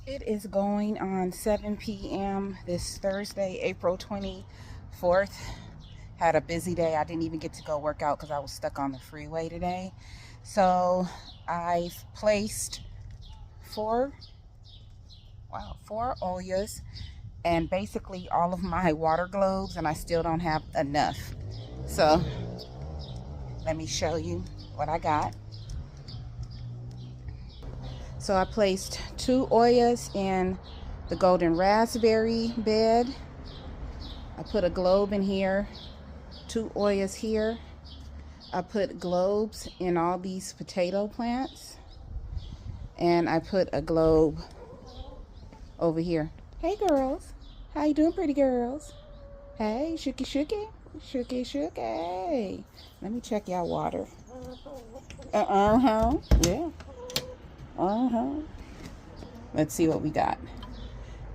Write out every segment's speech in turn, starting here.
It is going on 7 p.m. this Thursday, April 24th. Had a busy day. I didn't even get to go work out because I was stuck on the freeway today. So I've placed four Oyas and basically all of my water globes, and I still don't have enough. So let me show you what I got. So I placed 2 Oyas in the golden raspberry bed. I put a globe in here, 2 Oyas here. I put globes in all these potato plants. And I put a globe over here. Hey girls, how you doing, pretty girls? Hey, shooky shooky, shooky shooky. Let me check y'all water. Yeah. Let's see what we got.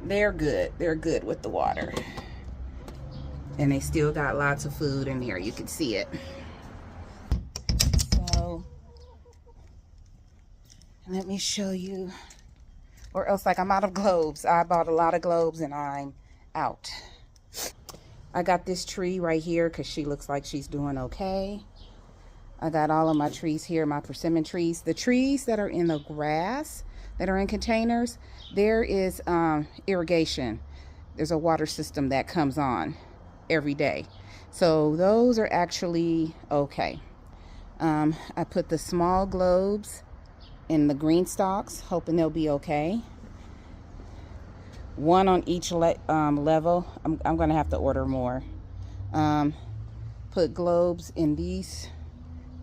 They're good. They're good with the water. And they still got lots of food in there. You can see it. So, let me show you. Or else, like, I'm out of globes. I bought a lot of globes and I'm out. I got this tree right here because she looks like she's doing okay. I got all of my trees here, my persimmon trees. The trees that are in the grass, that are in containers, there is irrigation. There's a water system that comes on every day. So those are actually okay. I put the small globes in the green stalks, hoping they'll be okay. One on each level. I'm going to have to order more. Put globes in these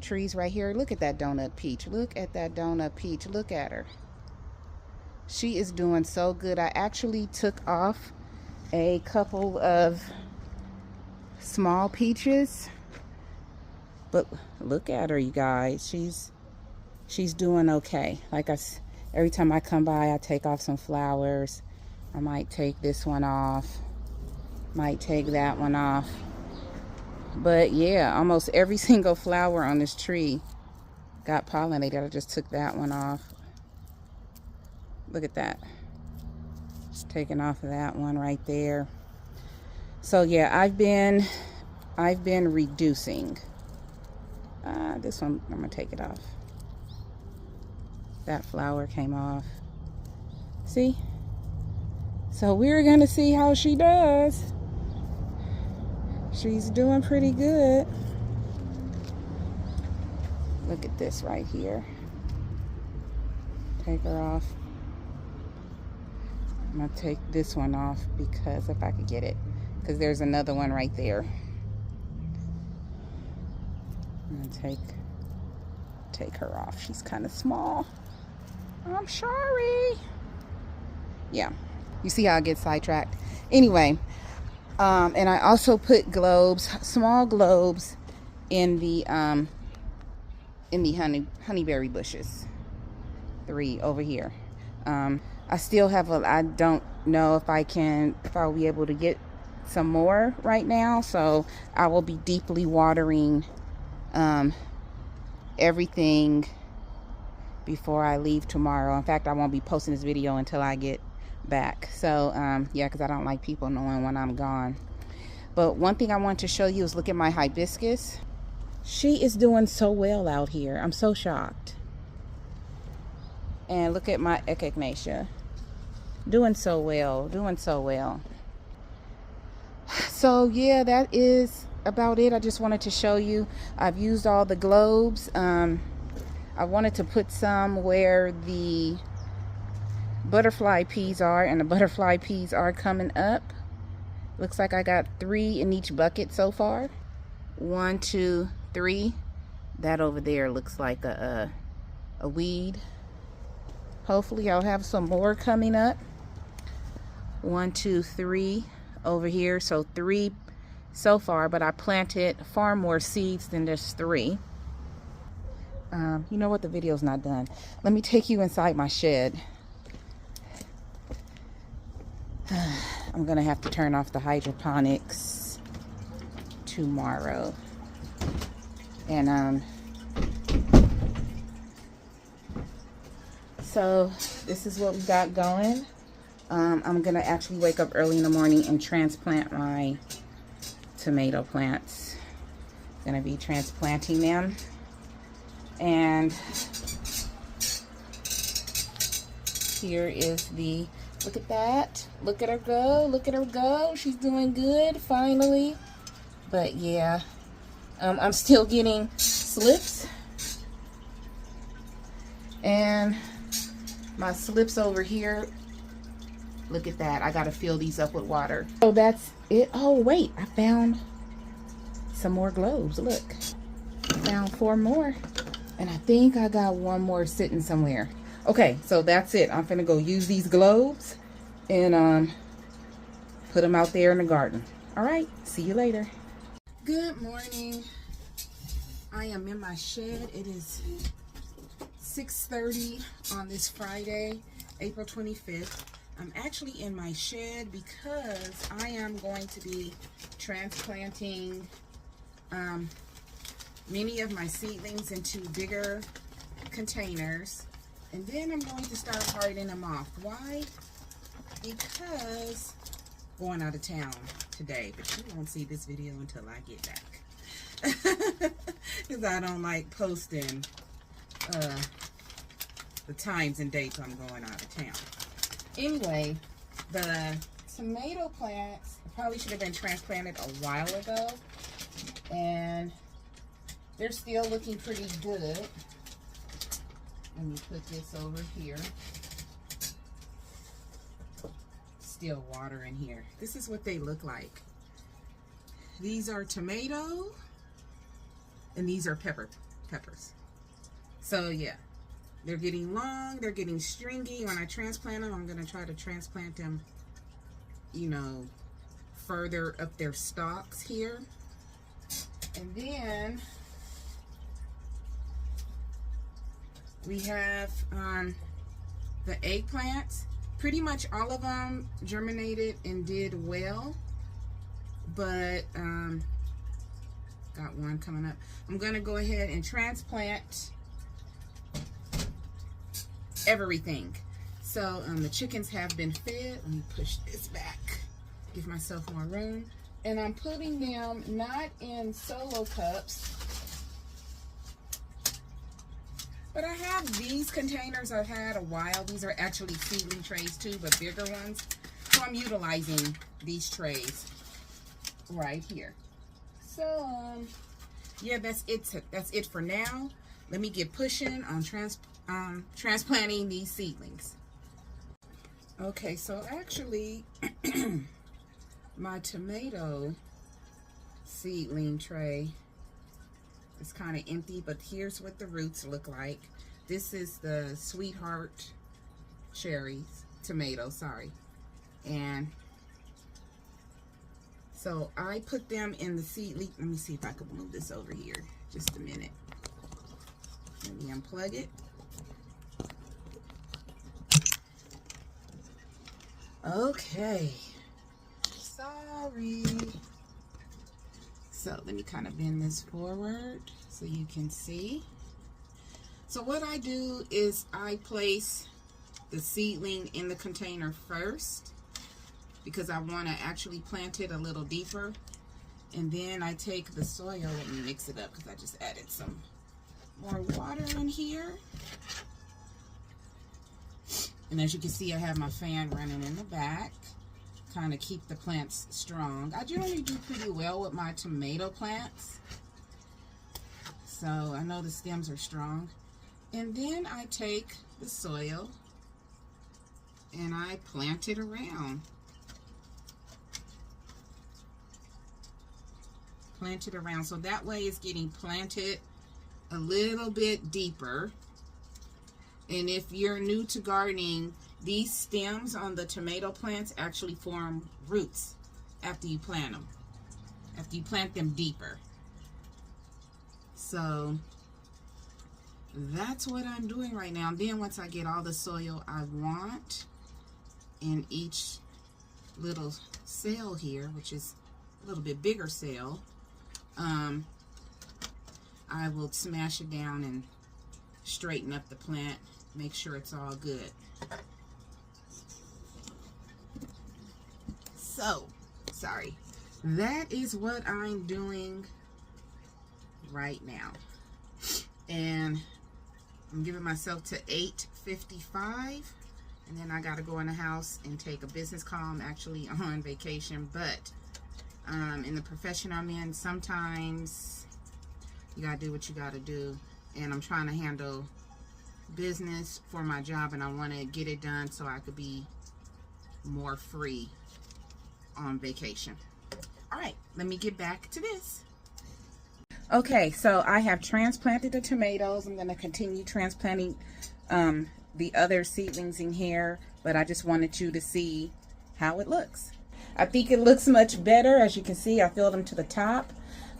trees right here. Look at that donut peach. Look at that donut peach. Look at her. She is doing so good. I actually took off a couple of small peaches, but look at her, you guys. She's doing okay. Like every time I come by, I take off some flowers. I might take this one off, might take that one off. But yeah, almost every single flower on this tree got pollinated. I just took that one off. Look at that. Just taking off of that one right there. So yeah, I've been reducing. This one, I'm gonna take it off. That flower came off. See? So we're gonna see how she does. She's doing pretty good. Look at this right here. Take her off. I'm gonna take this one off because if I could get it, because there's another one right there. I'm gonna take her off. She's kind of small. I'm sorry. Yeah, you see how I get sidetracked. Anyway. And I also put globes, small globes, in the honeyberry bushes. 3 over here. I still have I don't know if I'll be able to get some more right now. So I will be deeply watering everything before I leave tomorrow. In fact, I won't be posting this video until I get back. So yeah, because I don't like people knowing when I'm gone. But one thing I want to show you is look at my hibiscus. She is doing so well out here. I'm so shocked. And look at my echinacea, doing so well, doing so well. So yeah, that is about it. I just wanted to show you. I've used all the globes. I wanted to put some where the butterfly peas are, and the butterfly peas are coming up. Looks like I got 3 in each bucket so far. 1, 2, 3. That over there looks like a weed. Hopefully I'll have some more coming up. 1, 2, 3 over here. So 3 so far, but I planted far more seeds than just 3. You know what? The video's not done. Let me take you inside my shed. I'm gonna have to turn off the hydroponics tomorrow. And so this is what we got going. I'm gonna actually wake up early in the morning and transplant my tomato plants. Gonna be transplanting them. And here is the, look at that. Look at her go. Look at her go. She's doing good finally. But yeah, I'm still getting slips. And my slips over here, look at that. I gotta fill these up with water. So that's it. Oh wait, I found some more globes. Look, I found 4 more. And I think I got 1 more sitting somewhere. Okay, so that's it. I'm finna go use these globes and put them out there in the garden. All right, see you later. Good morning. I am in my shed. It is 6:30 on this Friday, April 25th. I'm actually in my shed because I am going to be transplanting many of my seedlings into bigger containers, and then I'm going to start hardening them off. Why? Because I'm going out of town today, but you won't see this video until I get back. Because I don't like posting the times and dates I'm going out of town. Anyway, the tomato plants probably should have been transplanted a while ago, and they're still looking pretty good. Let me put this over here. Still water in here. This is what they look like. These are tomato, and these are peppers. So yeah, they're getting long, they're getting stringy. When I transplant them, I'm gonna try to transplant them, you know, further up their stalks here. And then we have the eggplants. Pretty much all of them germinated and did well, but got one coming up. I'm gonna go ahead and transplant everything. So the chickens have been fed. Let me push this back, give myself more room. And I'm putting them not in solo cups, but I have these containers I've had a while. These are actually seedling trays too, but bigger ones. So I'm utilizing these trays right here. So yeah, that's it for now. Let me get pushing on transplanting these seedlings. Okay, so actually my tomato seedling tray is kind of empty, but here's what the roots look like. This is the Sweetheart cherries, tomato, sorry. And so I put them in the seedling. Let me see if I can move this over here. Just a minute. Let me unplug it. Okay. Sorry. So let me kind of bend this forward so you can see. So what I do is I place the seedling in the container first because I want to actually plant it a little deeper. And then I take the soil, let me mix it up because I just added some more water in here. And as you can see, I have my fan running in the back, kind of keep the plants strong. I generally do pretty well with my tomato plants, so I know the stems are strong. And then I take the soil and I plant it around. Plant it around, so that way it's getting planted a little bit deeper. And if you're new to gardening, these stems on the tomato plants actually form roots after you plant them, after you plant them deeper. So that's what I'm doing right now. And then once I get all the soil I want in each little cell here, which is a little bit bigger cell, I will smash it down and straighten up the plant, make sure it's all good. So, sorry. That is what I'm doing right now. And I'm giving myself to 8:55. And then I got to go in the house and take a business call. I'm actually on vacation. But in the profession I'm in, sometimes you got to do what you got to do. And I'm trying to handle business for my job. And I want to get it done so I could be more free on vacation. All right, let me get back to this. Okay, so I have transplanted the tomatoes. I'm going to continue transplanting the other seedlings in here, but I just wanted you to see how it looks. I think it looks much better. As you can see, I filled them to the top.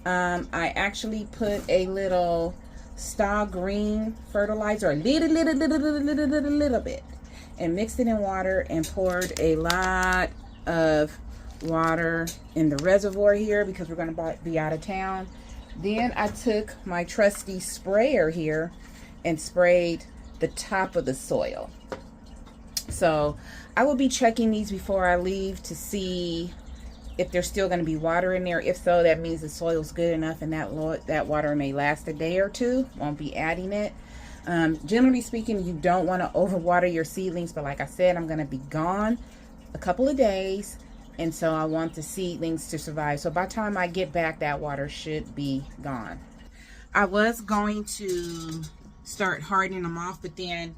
I actually put a little Star Green fertilizer, a little bit, and mixed it in water and poured a lot of water in the reservoir here because we're going to be out of town. Then I took my trusty sprayer here and sprayed the top of the soil. So I will be checking these before I leave to see if there's still going to be water in there. If so, that means the soil's good enough and that water may last a day or two. Won't be adding it. Generally speaking, you don't want to overwater your seedlings, but like I said, I'm going to be gone a couple of days, and so I want the seedlings to survive. So by the time I get back, that water should be gone. I was going to start hardening them off, but then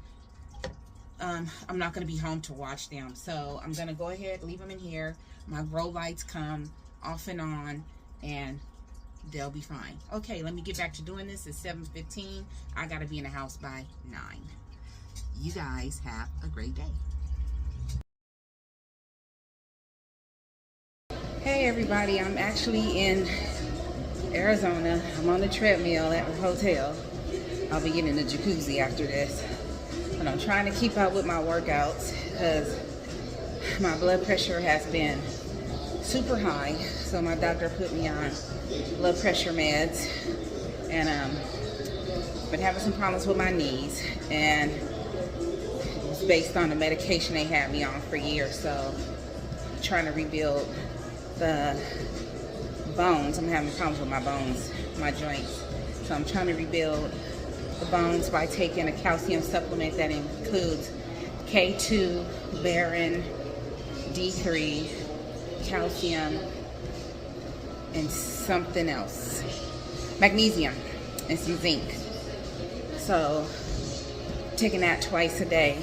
I'm not going to be home to watch them. So I'm going to go ahead, leave them in here. My grow lights come off and on, and they'll be fine. Okay, let me get back to doing this. It's 7:15. I got to be in the house by 9. You guys have a great day. Hey everybody, I'm actually in Arizona. I'm on the treadmill at the hotel. I'll be getting a jacuzzi after this. But I'm trying to keep up with my workouts because my blood pressure has been super high. So my doctor put me on blood pressure meds, and been having some problems with my knees, and it's based on the medication they had me on for years. So I'm trying to rebuild the bones. I'm having problems with my bones, my joints. So I'm trying to rebuild the bones by taking a calcium supplement that includes K2, Baron, D3, calcium, and something else, magnesium, and some zinc. So taking that twice a day,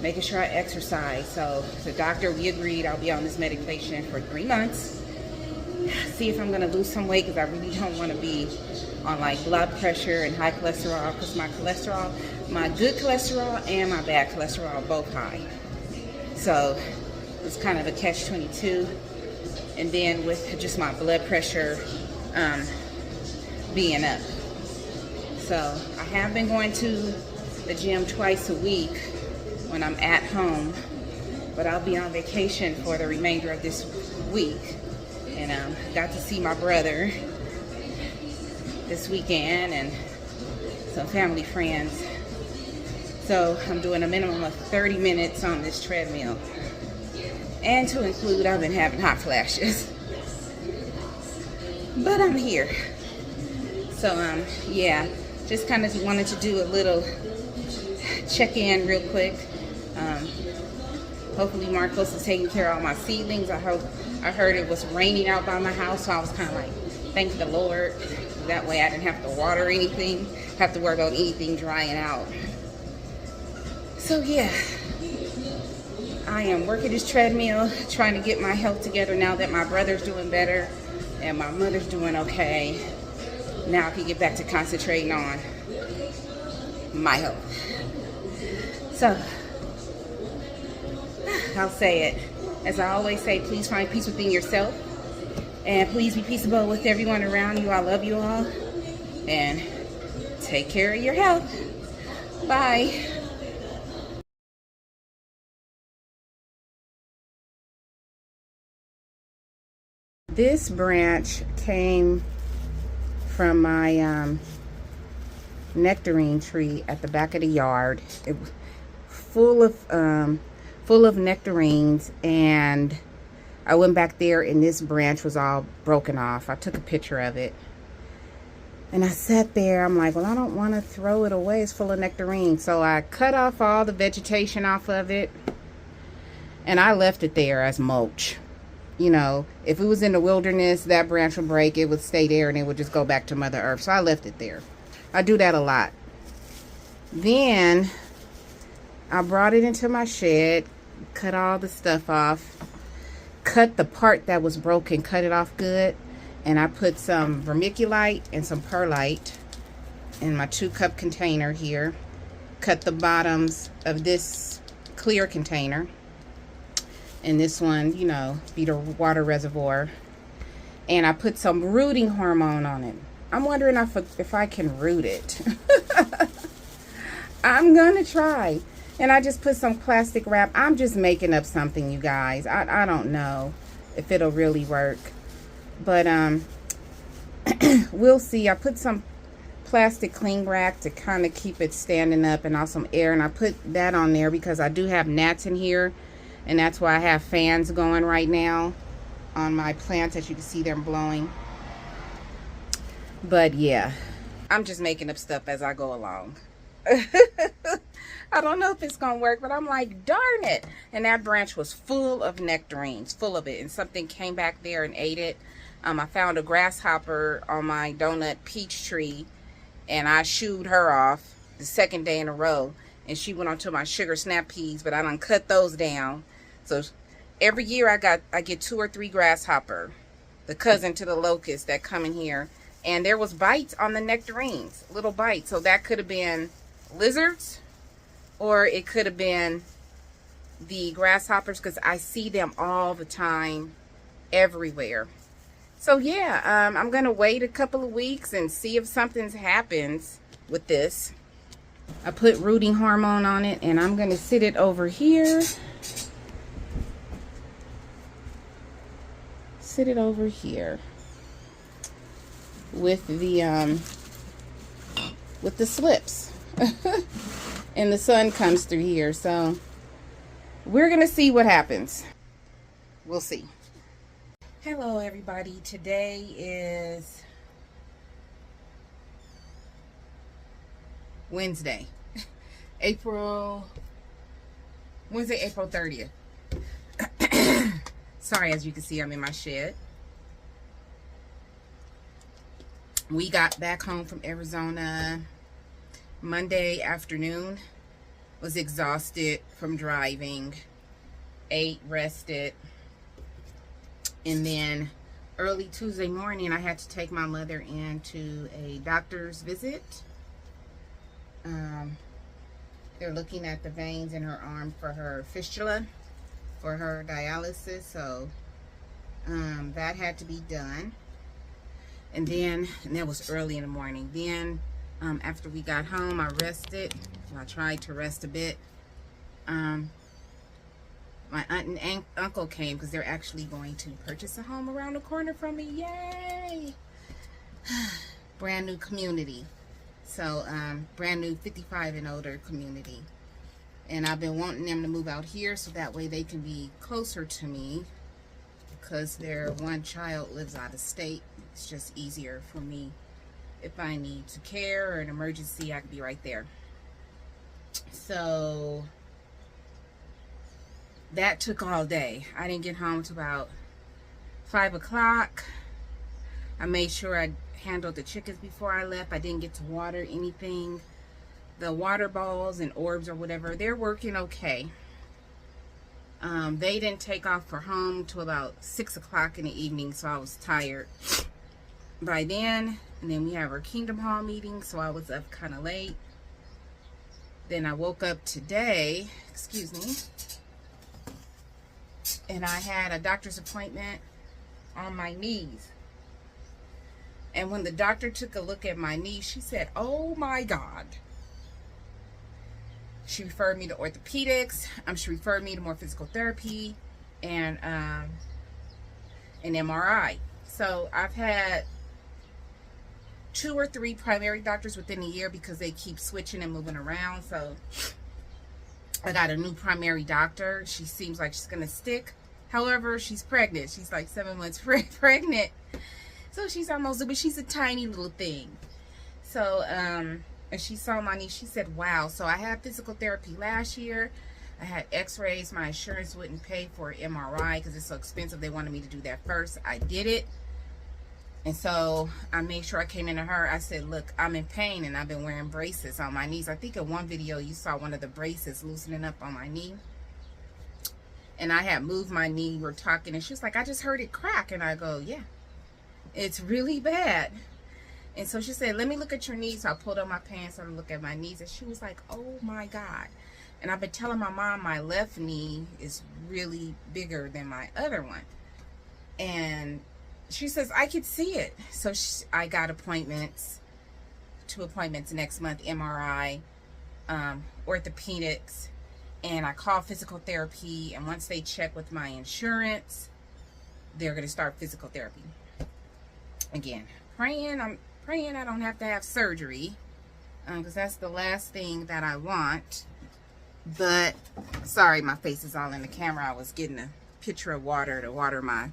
making sure I exercise. So the doctor, we agreed I'll be on this medication for 3 months. See if I'm gonna lose some weight, because I really don't want to be on like blood pressure and high cholesterol, because my cholesterol, my good cholesterol and my bad cholesterol are both high. So it's kind of a catch-22. And then with just my blood pressure being up. So I have been going to the gym twice a week when I'm at home, but I'll be on vacation for the remainder of this week. And got to see my brother this weekend and some family friends. So I'm doing a minimum of 30 minutes on this treadmill. And to include, I've been having hot flashes. But I'm here. So yeah, just kind of wanted to do a little check-in real quick. Hopefully Marcos is taking care of all my seedlings. I heard it was raining out by my house, so I was kind of like, thank the Lord. That way I didn't have to water anything, have to worry about anything drying out. So yeah, I am working this treadmill, trying to get my health together now that my brother's doing better and my mother's doing okay. Now I can get back to concentrating on my health. So I'll say it, as I always say, please find peace within yourself, and please be peaceable with everyone around you. I love you all, and take care of your health. Bye. This branch came from my nectarine tree at the back of the yard. It was full of nectarines, and I went back there and this branch was all broken off. I took a picture of it. And I sat there, I'm like, well, I don't want to throw it away. It's full of nectarine. So I cut off all the vegetation off of it. And I left it there as mulch. You know, if it was in the wilderness, that branch would break. It would stay there and it would just go back to Mother Earth. So I left it there. I do that a lot. Then I brought it into my shed, cut all the stuff off, cut the part that was broken, cut it off good. And I put some vermiculite and some perlite in my 2-cup container here. Cut the bottoms of this clear container. And this one, you know, be the water reservoir. And I put some rooting hormone on it. I'm wondering if I can root it. I'm gonna try. And I just put some plastic wrap. I'm just making up something, you guys. I don't know if it'll really work. But we'll see. I put some plastic cling wrap to kind of keep it standing up and also some air. And I put that on there because I do have gnats in here. And that's why I have fans going right now on my plants. As you can see, they're blowing. But yeah, I'm just making up stuff as I go along. I don't know if it's gonna work, but I'm like, darn it. And that branch was full of nectarines, full of it. And something came back there and ate it. I found a grasshopper on my donut peach tree, and I shooed her off the 2nd day in a row. And she went onto my sugar snap peas, but I done cut those down. So every year I get 2 or 3 grasshopper, the cousin to the locust that come in here. And there was bites on the nectarines, little bites. So that could have been lizards, or it could have been the grasshoppers, because I see them all the time everywhere. So yeah, I'm gonna wait a couple of weeks and see if something happens with this. I put rooting hormone on it, and I'm gonna sit it over here. Sit it over here with the slips. And the sun comes through here, so we're gonna see what happens. We'll see. Hello everybody, today is Wednesday, April 30th. Sorry, as you can see, I'm in my shed. We got back home from Arizona Monday afternoon. Was exhausted from driving, ate, rested. And then early Tuesday morning, I had to take my mother into a doctor's visit. They're looking at the veins in her arm for her fistula, for her dialysis. So that had to be done. And that was early in the morning. Then after we got home, I rested. I tried to rest a bit. My aunt and uncle came because they're actually going to purchase a home around the corner from me. Yay! Brand new community. So, brand new 55 and older community. And I've been wanting them to move out here so that way they can be closer to me, because their one child lives out of state. It's just easier for me. If I need to care or an emergency, I can be right there. So that took all day. I didn't get home till about 5 o'clock. I made sure I handled the chickens before I left. I didn't get to water anything. The water balls and orbs or whatever, they're working okay. They didn't take off for home till about 6 o'clock in the evening, so I was tired by then. And then we have our Kingdom Hall meeting, so I was up kind of late. Then I woke up today, excuse me, and I had a doctor's appointment on my knees. And when the doctor took a look at my knee, she said, oh my God. She referred me to orthopedics. She referred me to more physical therapy and an MRI. So I've had 2 or 3 primary doctors within a year because they keep switching and moving around. So I got a new primary doctor. She seems like she's going to stick. However, she's pregnant. She's like 7 months pregnant. So she's almost, but she's a tiny little thing. So, and she saw my niece. She said, wow. So I had physical therapy last year. I had x-rays. My insurance wouldn't pay for MRI because it's so expensive. They wanted me to do that first. I did it. And so I made sure I came into her. I said, look, I'm in pain and I've been wearing braces on my knees. I think in one video you saw one of the braces loosening up on my knee. And I had moved my knee. We're talking and she was like, I just heard it crack. And I go, yeah, it's really bad. And so she said, let me look at your knees. So I pulled up my pants and looked at my knees. And she was like, oh my God. And I've been telling my mom my left knee is really bigger than my other one. And she says, I could see it. So I got appointments, 2 appointments next month, MRI, orthopedics, and I called physical therapy. And once they check with my insurance, they're going to start physical therapy. Again, I'm praying I don't have to have surgery, because that's the last thing that I want. But, sorry, my face is all in the camera. I was getting a pitcher of water to water my,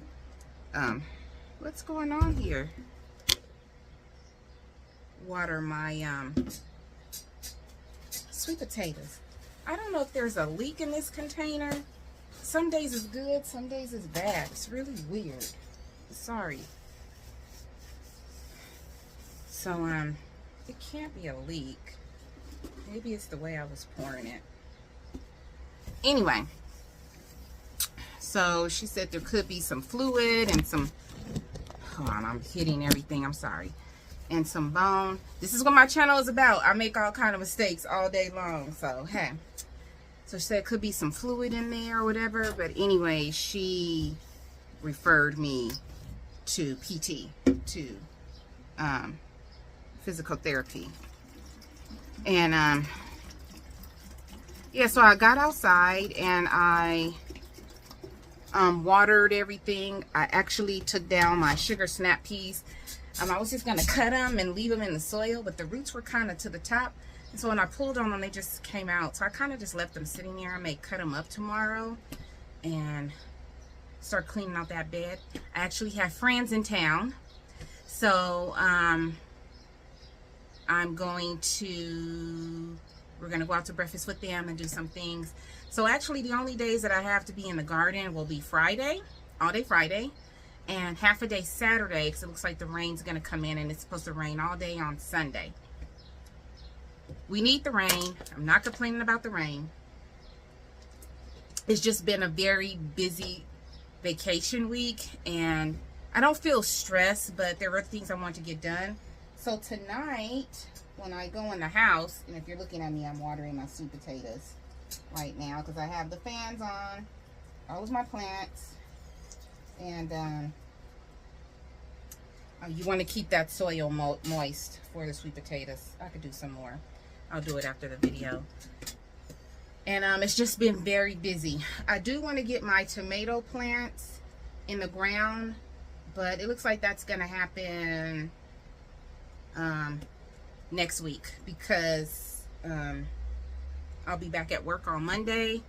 what's going on here? Water my sweet potatoes. I don't know if there's a leak in this container. Some days it's good, some days it's bad. It's really weird. Sorry. So it can't be a leak. Maybe it's the way I was pouring it. Anyway, so she said there could be some fluid and some, hold on, I'm hitting everything, I'm sorry, and some bone. This is what my channel is about. I make all kind of mistakes all day long, so hey. So she said it could be some fluid in there or whatever, but anyway, she referred me to PT, to physical therapy. And yeah, so I got outside and I watered everything. I actually took down my sugar snap peas. I was just gonna cut them and leave them in the soil, but the roots were kind of to the top. And so when I pulled on them, they just came out. So I kind of just left them sitting there. I may cut them up tomorrow and start cleaning out that bed. I actually have friends in town. So we're going to go out to breakfast with them and do some things. So actually the only days that I have to be in the garden will be Friday, all day Friday, and half a day Saturday, because it looks like the rain's going to come in and it's supposed to rain all day on Sunday. We need the rain. I'm not complaining about the rain. It's just been a very busy vacation week and I don't feel stressed, but there are things I want to get done. So tonight, when I go in the house, and if you're looking at me, I'm watering my sweet potatoes right now because I have the fans on, all of my plants, and you want to keep that soil moist for the sweet potatoes. I could do some more. I'll do it after the video. And it's just been very busy. I do want to get my tomato plants in the ground, but it looks like that's going to happen next week because I'll be back at work on Monday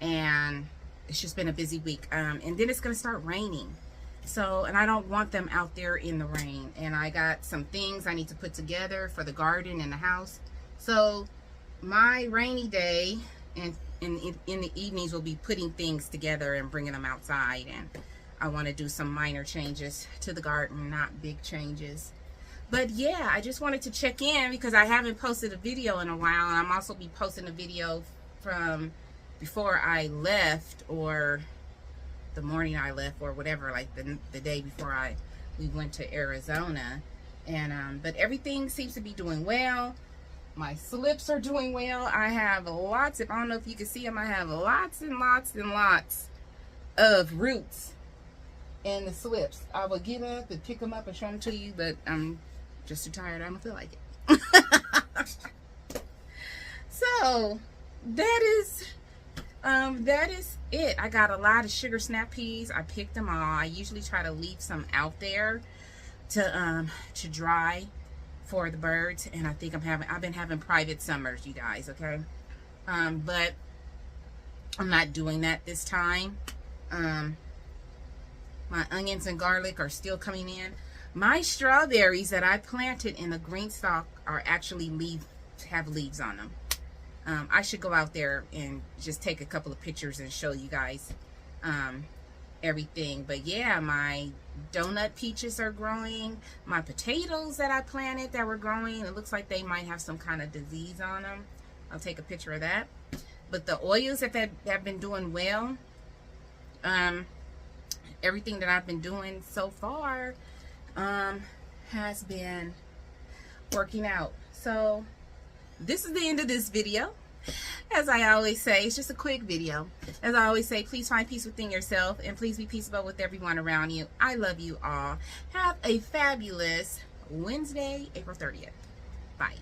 and it's just been a busy week. And then it's going to start raining. So, and I don't want them out there in the rain. And I got some things I need to put together for the garden and the house. So my rainy day and in the evenings will be putting things together and bringing them outside. And I want to do some minor changes to the garden, not big changes. But yeah, I just wanted to check in because I haven't posted a video in a while. And I'm also be posting a video from before I left or the morning I left or whatever, like the day before we went to Arizona. And but everything seems to be doing well. My slips are doing well. I have lots, I don't know if you can see them, I have lots and lots and lots of roots in the slips. I will get up and pick them up and show them to you, but I'm just too tired. I don't feel like it. So that is it. I got a lot of sugar snap peas. I picked them all. I usually try to leave some out there to dry for the birds, and I think I've been having private summers, you guys, okay? But I'm not doing that this time. My onions and garlic are still coming in. My strawberries that I planted in the green stalk are actually have leaves on them. I should go out there and just take a couple of pictures and show you guys everything. But yeah, my donut peaches are growing. My potatoes that I planted that were growing, it looks like they might have some kind of disease on them. I'll take a picture of that. But the oils that have been doing well, everything that I've been doing so far has been working out. So this is the end of this video. As I always say, it's just a quick video. As I always say, please find peace within yourself and please be peaceable with everyone around you. I love you all. Have a fabulous Wednesday, April 30th. Bye.